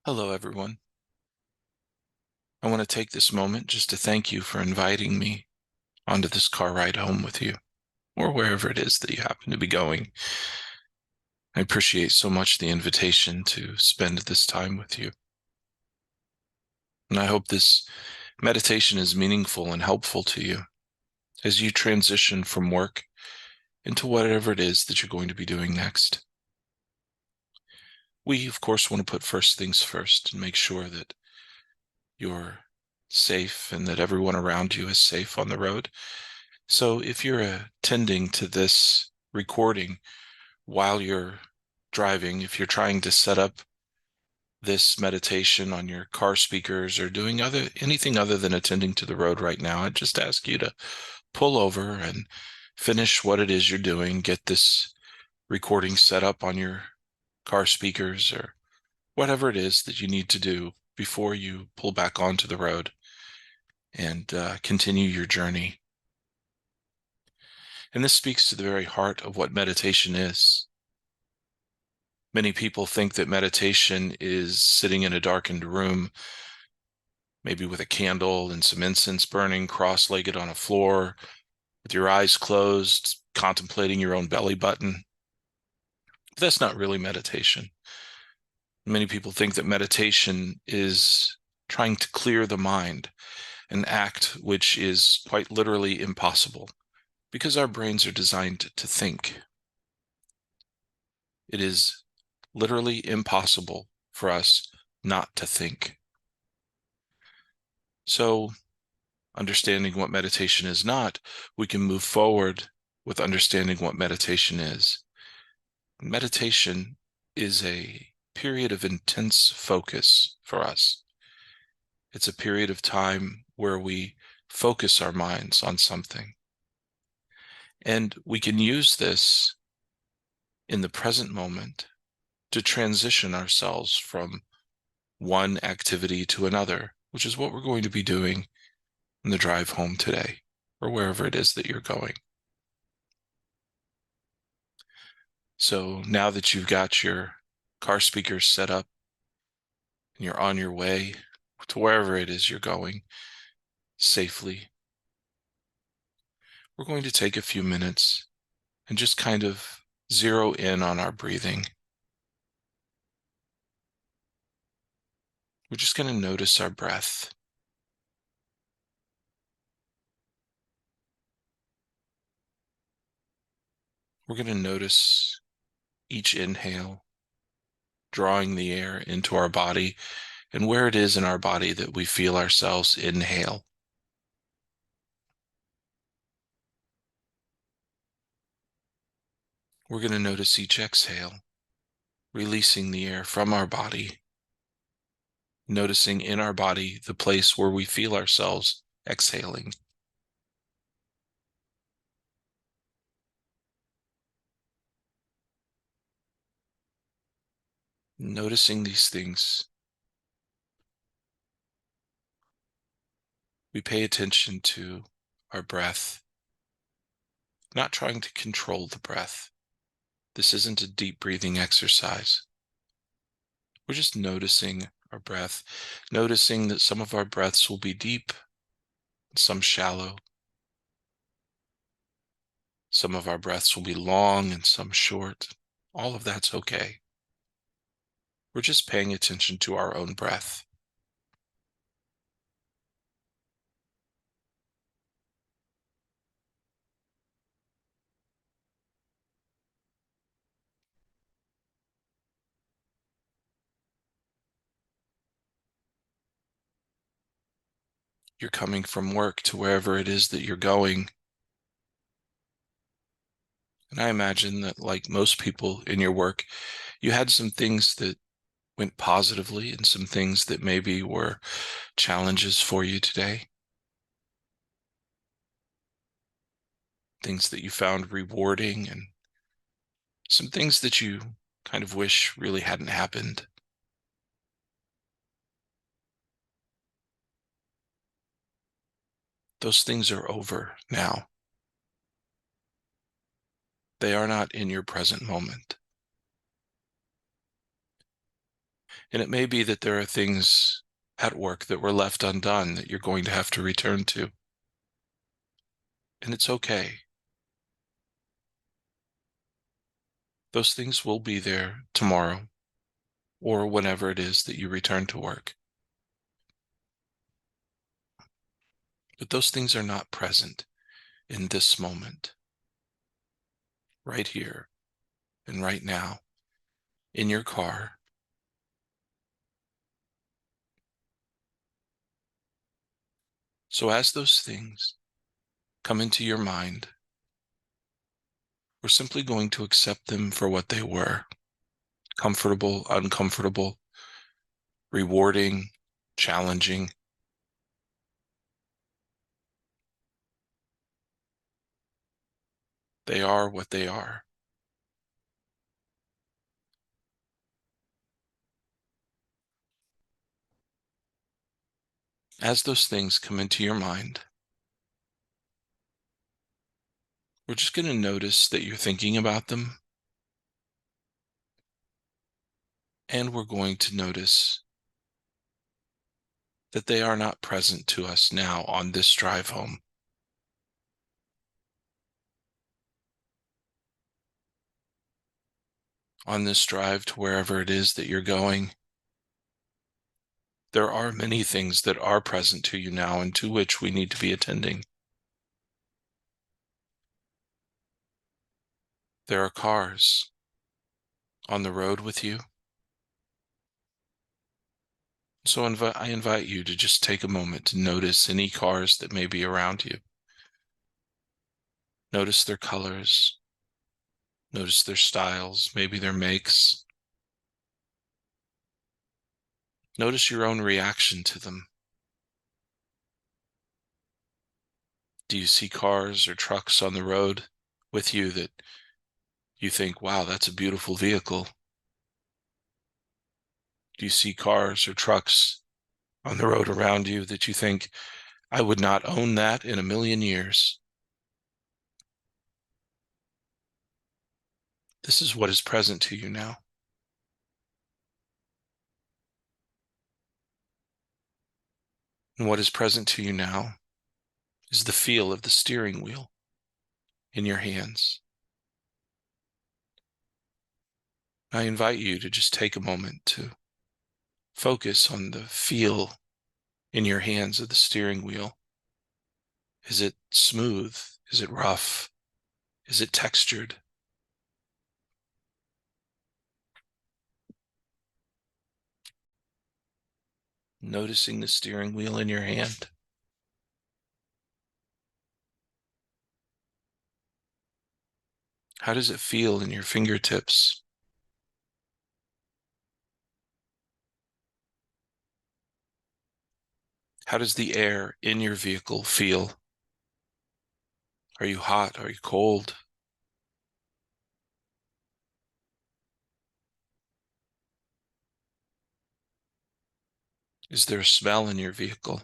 Hello, everyone. I want to take this moment just to thank you for inviting me onto this car ride home with you, or wherever it is that you happen to be going. I appreciate so much the invitation to spend this time with you. And I hope this meditation is meaningful and helpful to you as you transition from work into whatever it is that you're going to be doing next. We, of course, want to put first things first and make sure that you're safe and that everyone around you is safe on the road. So if you're attending to this recording while you're driving, if you're trying to set up this meditation on your car speakers or doing anything other than attending to the road right now, I'd just ask you to pull over and finish what it is you're doing. Get this recording set up on your car speakers or whatever it is that you need to do before you pull back onto the road and continue your journey. And this speaks to the very heart of what meditation is. Many people think that meditation is sitting in a darkened room, maybe with a candle and some incense burning, cross-legged on a floor, with your eyes closed, contemplating your own belly button. But that's not really meditation. Many people think that meditation is trying to clear the mind, an act which is quite literally impossible because our brains are designed to think. It is literally impossible for us not to think. So, understanding what meditation is not, we can move forward with understanding what meditation is. Meditation is a period of intense focus for us. It's a period of time where we focus our minds on something. And we can use this in the present moment to transition ourselves from one activity to another, which is what we're going to be doing in the drive home today, or wherever it is that you're going. So now that you've got your car speakers set up and you're on your way to wherever it is you're going safely, we're going to take a few minutes and just kind of zero in on our breathing. We're just going to notice our breath. We're going to notice each inhale, drawing the air into our body and where it is in our body that we feel ourselves inhale. We're going to notice each exhale, releasing the air from our body, noticing in our body the place where we feel ourselves exhaling. Noticing these things, we pay attention to our breath, not trying to control the breath. This isn't a deep breathing exercise. We're just noticing our breath, noticing that some of our breaths will be deep, some shallow. Some of our breaths will be long and some short. All of that's okay. We're just paying attention to our own breath. You're coming from work to wherever it is that you're going. And I imagine that, like most people in your work, you had some things that went positively and some things that maybe were challenges for you today. Things that you found rewarding and some things that you kind of wish really hadn't happened. Those things are over now. They are not in your present moment. And it may be that there are things at work that were left undone that you're going to have to return to. And it's okay. Those things will be there tomorrow or whenever it is that you return to work. But those things are not present in this moment, right here and right now, in your car. So as those things come into your mind, we're simply going to accept them for what they were: comfortable, uncomfortable, rewarding, challenging. They are what they are. As those things come into your mind, we're just going to notice that you're thinking about them, and we're going to notice that they are not present to us now on this drive home. On this drive to wherever it is that you're going, there are many things that are present to you now and to which we need to be attending. There are cars on the road with you. So I invite you to just take a moment to notice any cars that may be around you. Notice their colors. Notice their styles, maybe their makes. Notice your own reaction to them. Do you see cars or trucks on the road with you that you think, wow, that's a beautiful vehicle? Do you see cars or trucks on the road around you that you think, I would not own that in a million years? This is what is present to you now. And what is present to you now is the feel of the steering wheel in your hands. I invite you to just take a moment to focus on the feel in your hands of the steering wheel. Is it smooth? Is it rough? Is it textured? Noticing the steering wheel in your hand. How does it feel in your fingertips? How does the air in your vehicle feel? Are you hot? Are you cold? Is there a smell in your vehicle?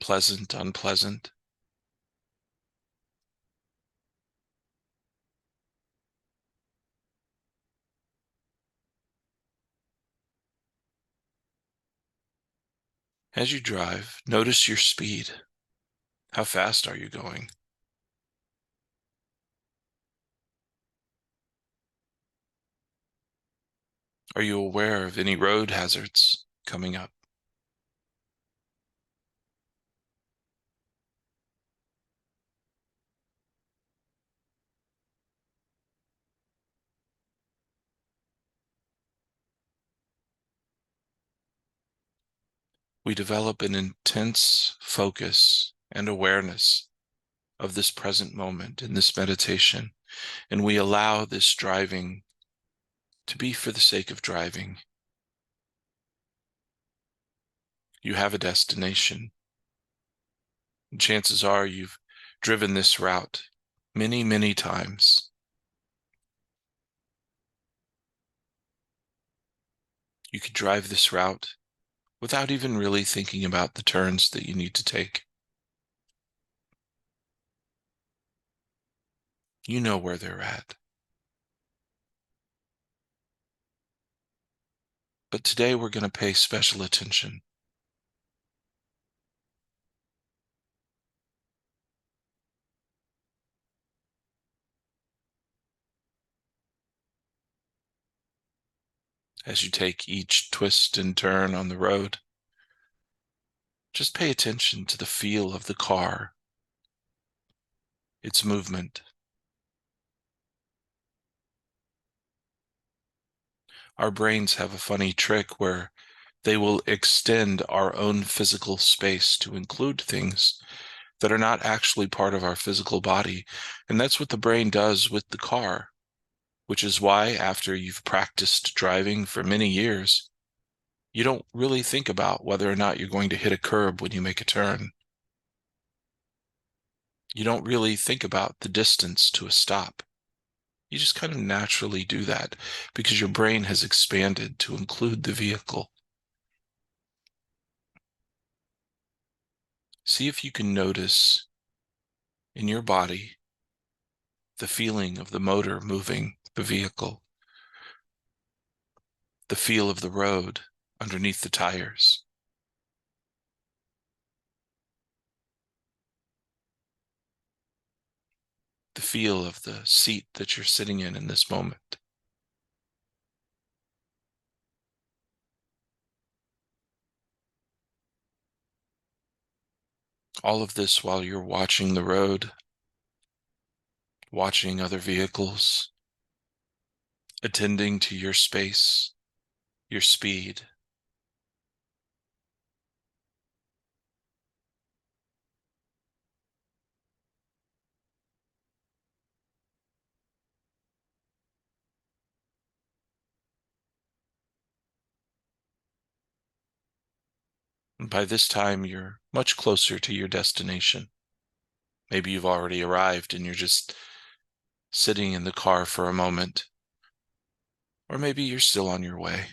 Pleasant, unpleasant? As you drive, notice your speed. How fast are you going? Are you aware of any road hazards coming up? We develop an intense focus and awareness of this present moment in this meditation, and we allow this driving to be for the sake of driving. You have a destination. And chances are you've driven this route many, many times. You could drive this route without even really thinking about the turns that you need to take. You know where they're at. But today we're going to pay special attention. As you take each twist and turn on the road, just pay attention to the feel of the car, its movement. Our brains have a funny trick where they will extend our own physical space to include things that are not actually part of our physical body. And that's what the brain does with the car, which is why after you've practiced driving for many years, you don't really think about whether or not you're going to hit a curb when you make a turn. You don't really think about the distance to a stop. You just kind of naturally do that because your brain has expanded to include the vehicle. See if you can notice in your body the feeling of the motor moving the vehicle, the feel of the road underneath the tires, the feel of the seat that you're sitting in this moment. All of this while you're watching the road, watching other vehicles, attending to your space, your speed. And by this time, you're much closer to your destination. Maybe you've already arrived and you're just sitting in the car for a moment, or maybe you're still on your way.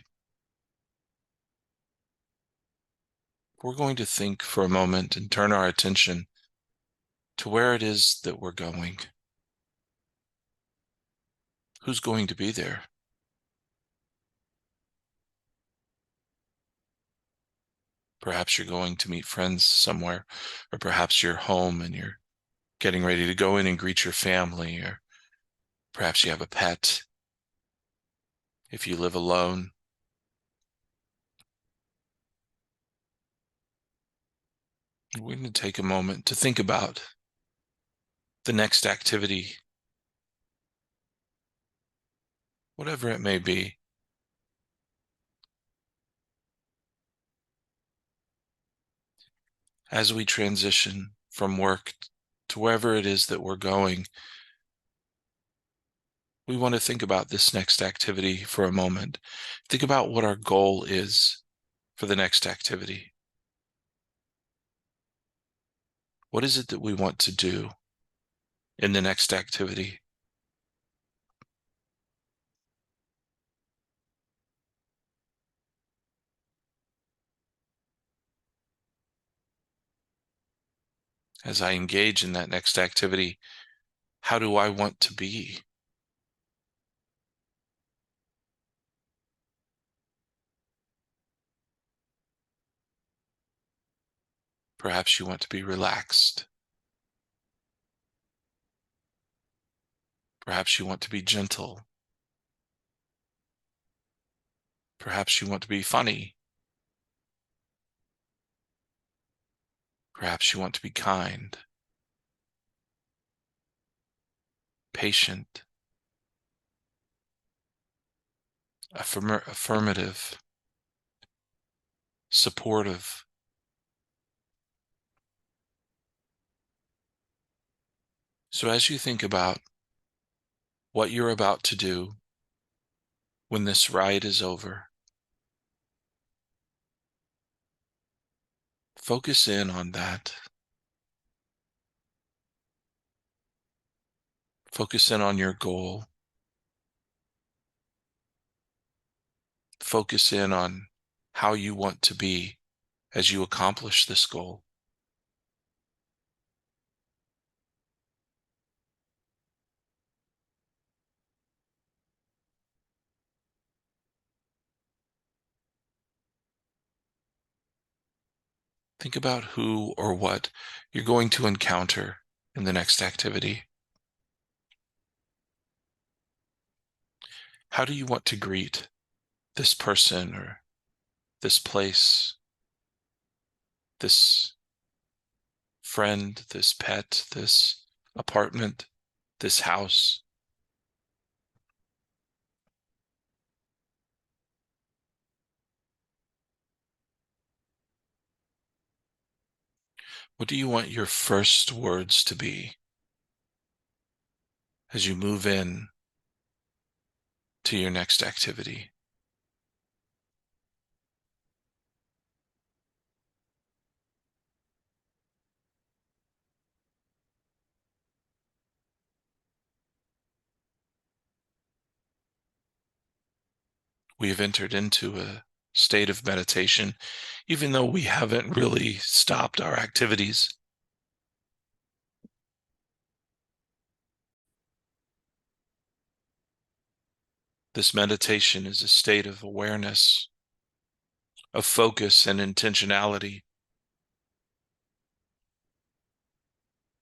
We're going to think for a moment and turn our attention to where it is that we're going. Who's going to be there? Perhaps you're going to meet friends somewhere, or perhaps you're home and you're getting ready to go in and greet your family, or perhaps you have a pet. If you live alone, we're going to take a moment to think about the next activity, whatever it may be. As we transition from work to wherever it is that we're going, we want to think about this next activity for a moment. Think about what our goal is for the next activity. What is it that we want to do in the next activity? As I engage in that next activity, how do I want to be? Perhaps you want to be relaxed. Perhaps you want to be gentle. Perhaps you want to be funny. Perhaps you want to be kind, patient, affirmative, supportive. So as you think about what you're about to do when this ride is over, focus in on that. Focus in on your goal. Focus in on how you want to be as you accomplish this goal. Think about who or what you're going to encounter in the next activity. How do you want to greet this person or this place, this friend, this pet, this apartment, this house? What do you want your first words to be as you move in to your next activity? We have entered into a state of meditation, even though we haven't really stopped our activities. This meditation is a state of awareness, of focus and intentionality.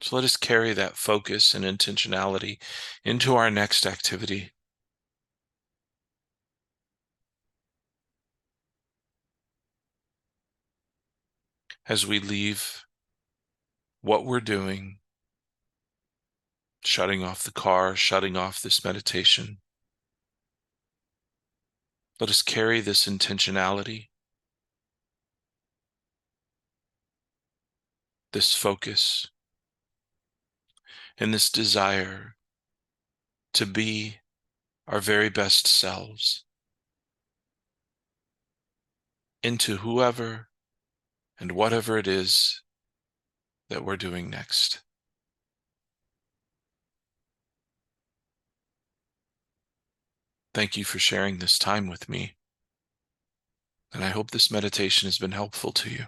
So let us carry that focus and intentionality into our next activity. As we leave what we're doing, shutting off the car, shutting off this meditation, let us carry this intentionality, this focus, and this desire to be our very best selves into whoever and whatever it is that we're doing next. Thank you for sharing this time with me, and I hope this meditation has been helpful to you.